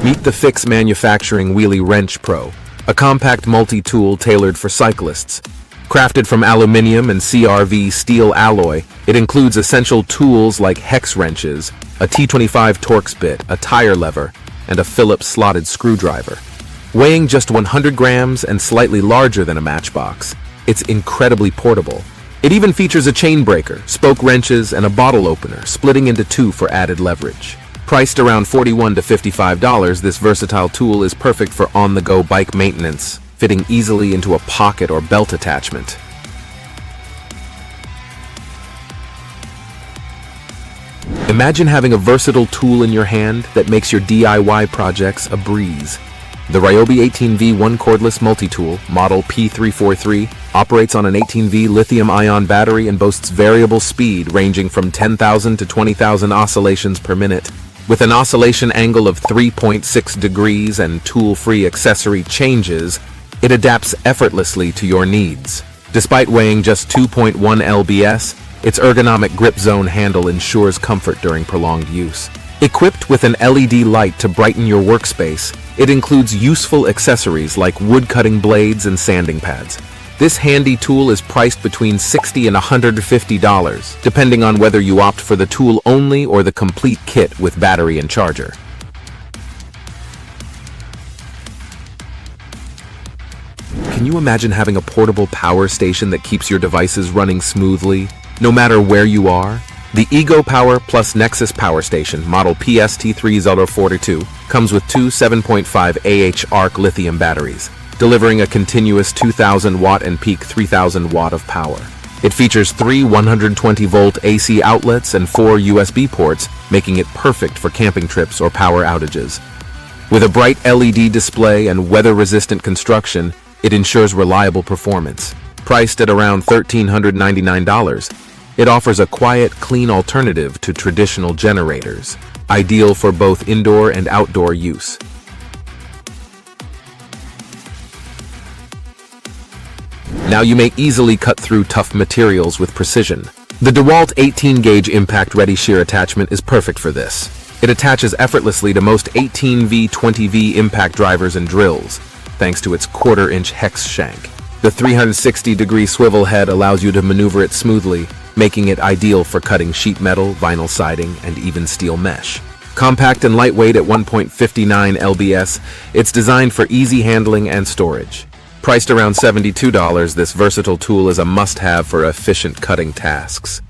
Meet the Fix Manufacturing Wheelie Wrench Pro, a compact multi-tool tailored for cyclists. Crafted from aluminum and CRV steel alloy, it includes essential tools like hex wrenches, a T25 Torx bit, a tire lever, and a Phillips slotted screwdriver. Weighing just 100 grams and slightly larger than a matchbox, it's incredibly portable. It even features a chain breaker, spoke wrenches, and a bottle opener, splitting into two for added leverage. Priced around $41 to $55, this versatile tool is perfect for on-the-go bike maintenance, fitting easily into a pocket or belt attachment. Imagine having a versatile tool in your hand that makes your DIY projects a breeze. The Ryobi 18V1 cordless multi-tool, model P343, operates on an 18V lithium-ion battery and boasts variable speed ranging from 10,000 to 20,000 oscillations per minute. With an oscillation angle of 3.6 degrees and tool-free accessory changes, it adapts effortlessly to your needs. Despite weighing just 2.1 lbs, its ergonomic grip zone handle ensures comfort during prolonged use. Equipped with an LED light to brighten your workspace, it includes useful accessories like wood-cutting blades and sanding pads. This handy tool is priced between $60 and $150, depending on whether you opt for the tool only or the complete kit with battery and charger. Can you imagine having a portable power station that keeps your devices running smoothly, no matter where you are? The Ego Power Plus Nexus Power Station, model PST3042, comes with two 7.5 Ah arc lithium batteries, delivering a continuous 2,000 watt and peak 3,000 watt of power. It features three 120-volt AC outlets and four USB ports, making it perfect for camping trips or power outages. With a bright LED display and weather-resistant construction, it ensures reliable performance. Priced at around $1,399, it offers a quiet, clean alternative to traditional generators, ideal for both indoor and outdoor use. Now you may easily cut through tough materials with precision. The DeWalt 18-gauge impact-ready shear attachment is perfect for this. It attaches effortlessly to most 18V, 20V impact drivers and drills, thanks to its quarter-inch hex shank. The 360-degree swivel head allows you to maneuver it smoothly, making it ideal for cutting sheet metal, vinyl siding, and even steel mesh. Compact and lightweight at 1.59 lbs, it's designed for easy handling and storage. Priced around $72, this versatile tool is a must-have for efficient cutting tasks.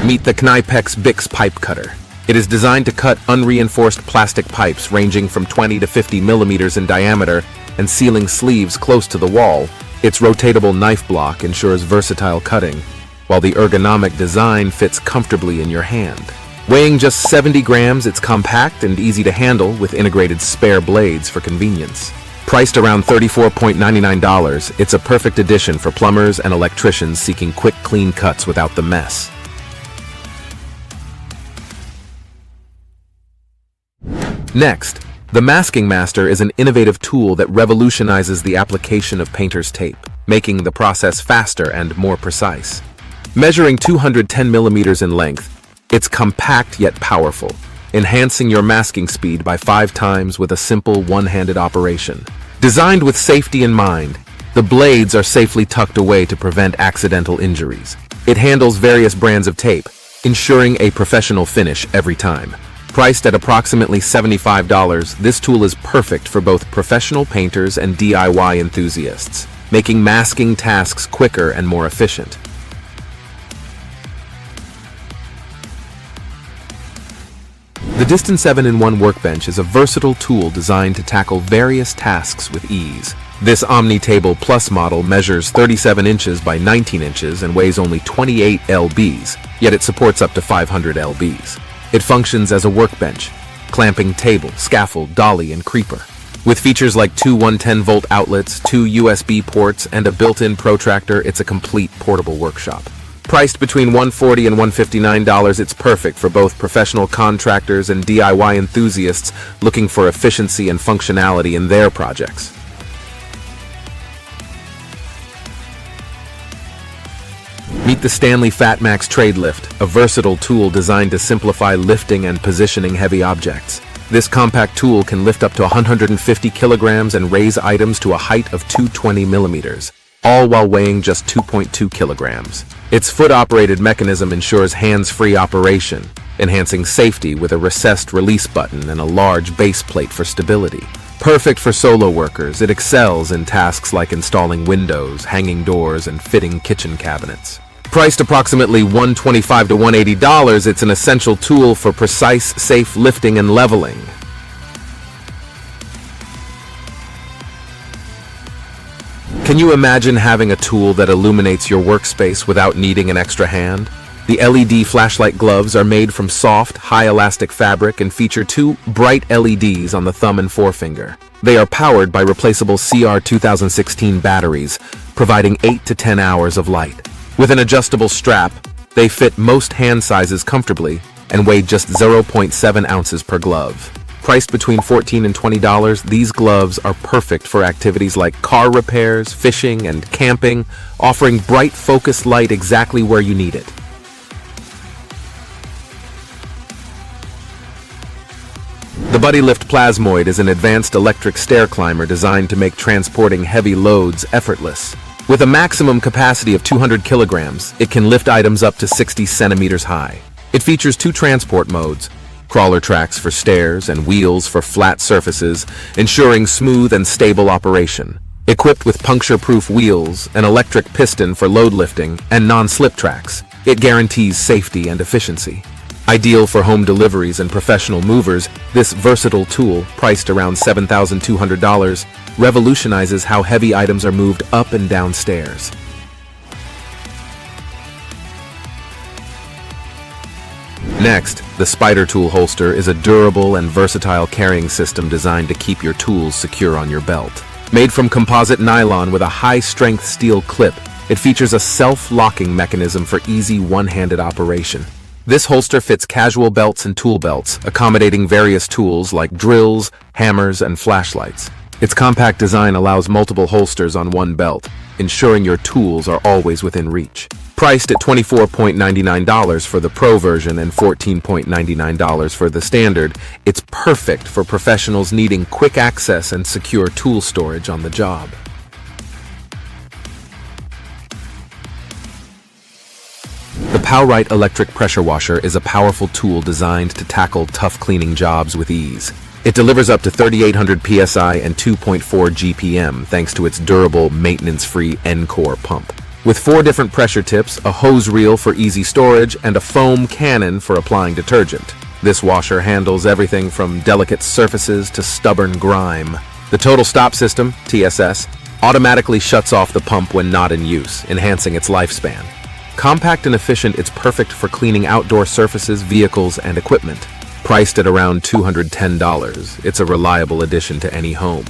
Meet the KNIPEX Bix Pipe Cutter. It is designed to cut unreinforced plastic pipes ranging from 20 to 50 millimeters in diameter and sealing sleeves close to the wall. Its rotatable knife block ensures versatile cutting, while the ergonomic design fits comfortably in your hand. Weighing just 70 grams, it's compact and easy to handle with integrated spare blades for convenience. Priced around $34.99, it's a perfect addition for plumbers and electricians seeking quick, clean cuts without the mess. Next, the Masking Master is an innovative tool that revolutionizes the application of painter's tape, making the process faster and more precise. Measuring 210 millimeters in length, it's compact yet powerful, enhancing your masking speed by 5 times with a simple one-handed operation. Designed with safety in mind, the blades are safely tucked away to prevent accidental injuries. It handles various brands of tape, ensuring a professional finish every time. Priced at approximately $75, this tool is perfect for both professional painters and DIY enthusiasts, making masking tasks quicker and more efficient. The Disston 7-in-1 workbench is a versatile tool designed to tackle various tasks with ease. This Omni-Table Plus model measures 37 inches by 19 inches and weighs only 28 lbs, yet it supports up to 500 lbs. It functions as a workbench, clamping table, scaffold, dolly, and creeper. With features like two 110-volt outlets, 2 USB ports, and a built-in protractor, it's a complete portable workshop. Priced between $140 and $159, it's perfect for both professional contractors and DIY enthusiasts looking for efficiency and functionality in their projects. Meet Meet the Stanley FatMax TradeLift, a versatile tool designed to simplify lifting and positioning heavy objects. This compact tool can lift up to 150 kilograms and raise items to a height of 220 millimeters, all while weighing just 2.2 kilograms. Its foot-operated mechanism ensures hands-free operation, enhancing safety with a recessed release button and a large base plate for stability. Perfect for solo workers, it excels in tasks like installing windows, hanging doors, and fitting kitchen cabinets. Priced approximately $125 to $180, it's an essential tool for precise, safe lifting and leveling. Can you imagine having a tool that illuminates your workspace without needing an extra hand? The LED flashlight gloves are made from soft, high-elastic fabric and feature two bright LEDs on the thumb and forefinger. They are powered by replaceable CR 2016 batteries, providing 8 to 10 hours of light. With an adjustable strap, they fit most hand sizes comfortably and weigh just 0.7 ounces per glove. Priced between $14 and $20, these gloves are perfect for activities like car repairs, fishing, and camping, offering bright, focused light exactly where you need it. The BuddyLift Plasmoid is an advanced electric stair climber designed to make transporting heavy loads effortless. With a maximum capacity of 200 kilograms, it can lift items up to 60 centimeters high. It features two transport modes, crawler tracks for stairs and wheels for flat surfaces, ensuring smooth and stable operation. Equipped with puncture-proof wheels, an electric piston for load lifting, and non-slip tracks, it guarantees safety and efficiency. Ideal for home deliveries and professional movers, this versatile tool, priced around $7,200, revolutionizes how heavy items are moved up and down stairs. Next, the Spider Tool Holster is a durable and versatile carrying system designed to keep your tools secure on your belt. Made from composite nylon with a high-strength steel clip, it features a self-locking mechanism for easy one-handed operation. This holster fits casual belts and tool belts, accommodating various tools like drills, hammers, and flashlights. Its compact design allows multiple holsters on one belt, ensuring your tools are always within reach. Priced at $24.99 for the Pro version and $14.99 for the Standard, it's perfect for professionals needing quick access and secure tool storage on the job. The PowRyte electric pressure washer is a powerful tool designed to tackle tough cleaning jobs with ease. It delivers up to 3,800 psi and 2.4 GPM thanks to its durable, maintenance-free Encore pump. With 4 different pressure tips, a hose reel for easy storage, and a foam cannon for applying detergent. This washer handles everything from delicate surfaces to stubborn grime. The Total Stop System, TSS, automatically shuts off the pump when not in use, enhancing its lifespan. Compact and efficient, it's perfect for cleaning outdoor surfaces, vehicles, and equipment. Priced at around $210, it's a reliable addition to any home.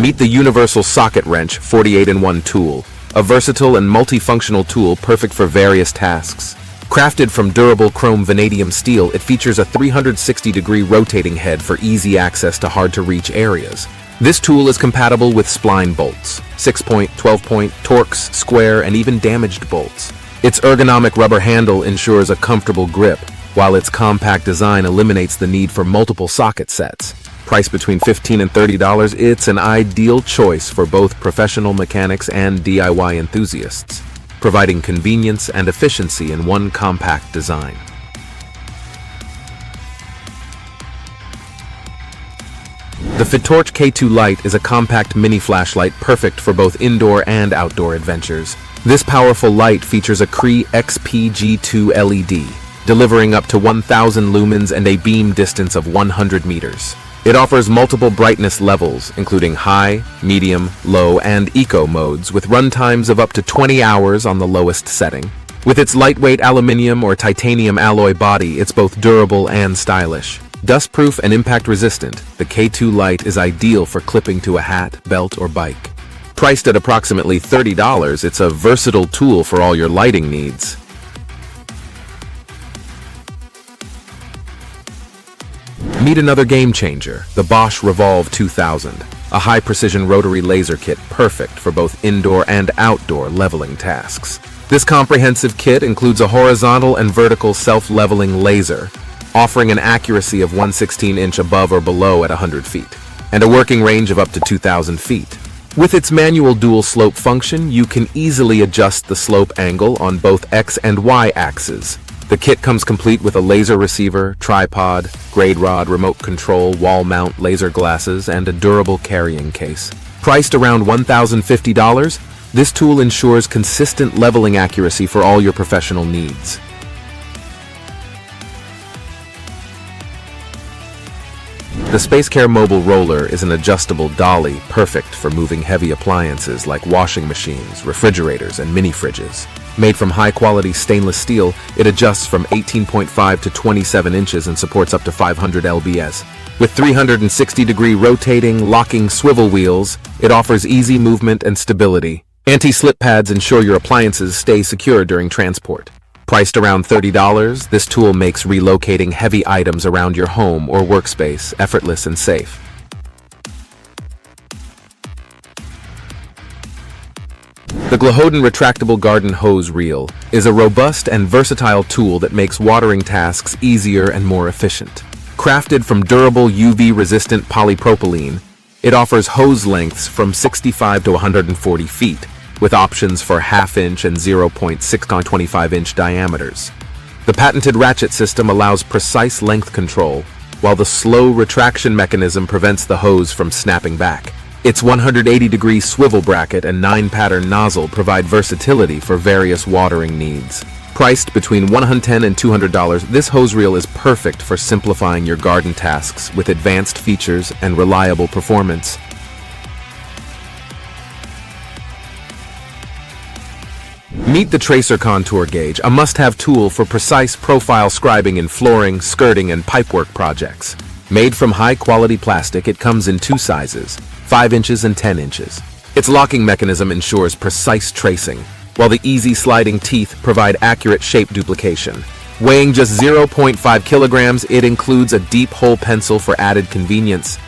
Meet the Universal Socket Wrench 48-in-1 tool, a versatile and multifunctional tool perfect for various tasks. Crafted from durable chrome vanadium steel, it features a 360-degree rotating head for easy access to hard-to-reach areas. This tool is compatible with spline bolts, 6-point, 12-point, Torx, square, and even damaged bolts. Its ergonomic rubber handle ensures a comfortable grip, while its compact design eliminates the need for multiple socket sets. Priced between $15 and $30, it's an ideal choice for both professional mechanics and DIY enthusiasts, providing convenience and efficiency in one compact design. The Fitorch K2 Lite is a compact mini flashlight perfect for both indoor and outdoor adventures. This powerful light features a Cree XPG2 LED, delivering up to 1,000 lumens and a beam distance of 100 meters. It offers multiple brightness levels, including high, medium, low, and eco modes, with run times of up to 20 hours on the lowest setting. With its lightweight aluminum or titanium alloy body, it's both durable and stylish. Dust-proof and impact-resistant, the K2 Lite is ideal for clipping to a hat, belt, or bike. Priced at approximately $30, it's a versatile tool for all your lighting needs. Meet another game changer, the Bosch Revolve 2000. a high-precision rotary laser kit perfect for both indoor and outdoor leveling tasks. This comprehensive kit includes a horizontal and vertical self-leveling laser, offering an accuracy of 1/16 inch above or below at 100 feet, and a working range of up to 2,000 feet. With its manual dual slope function, you can easily adjust the slope angle on both X and Y axes. The kit comes complete with a laser receiver, tripod, grade rod, remote control, wall mount, laser glasses, and a durable carrying case. Priced around $1,050, this tool ensures consistent leveling accuracy for all your professional needs. The SPACECARE mobile roller is an adjustable dolly perfect for moving heavy appliances like washing machines, refrigerators, and mini fridges. Made from high-quality stainless steel, it adjusts from 18.5 to 27 inches and supports up to 500 lbs. With 360-degree rotating, locking swivel wheels, it offers easy movement and stability. Anti-slip pads ensure your appliances stay secure during transport. Priced around $30, this tool makes relocating heavy items around your home or workspace effortless and safe. The GLAHODEN Retractable Garden Hose Reel is a robust and versatile tool that makes watering tasks easier and more efficient. Crafted from durable UV-resistant polypropylene, it offers hose lengths from 65 to 140 feet, with options for half-inch and 0.6-25-inch diameters. The patented ratchet system allows precise length control, while the slow retraction mechanism prevents the hose from snapping back. Its 180-degree swivel bracket and 9-pattern nozzle provide versatility for various watering needs. Priced between $110 and $200, this hose reel is perfect for simplifying your garden tasks with advanced features and reliable performance. Meet the Tracer Contour Gauge, a must-have tool for precise profile scribing in flooring, skirting, and pipework projects. Made from high-quality plastic, it comes in two sizes, 5 inches and 10 inches. Its locking mechanism ensures precise tracing, while the easy sliding teeth provide accurate shape duplication. Weighing just 0.5 kilograms, it includes a deep hole pencil for added convenience.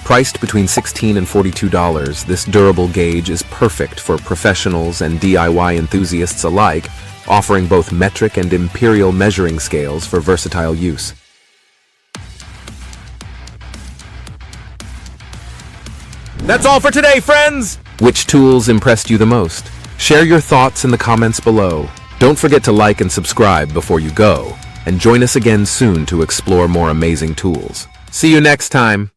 Priced between $16 and $42, this durable gauge is perfect for professionals and DIY enthusiasts alike, offering both metric and imperial measuring scales for versatile use. That's all for today, friends! Which tools impressed you the most? Share your thoughts in the comments below. Don't forget to like and subscribe before you go, and join us again soon to explore more amazing tools. See you next time!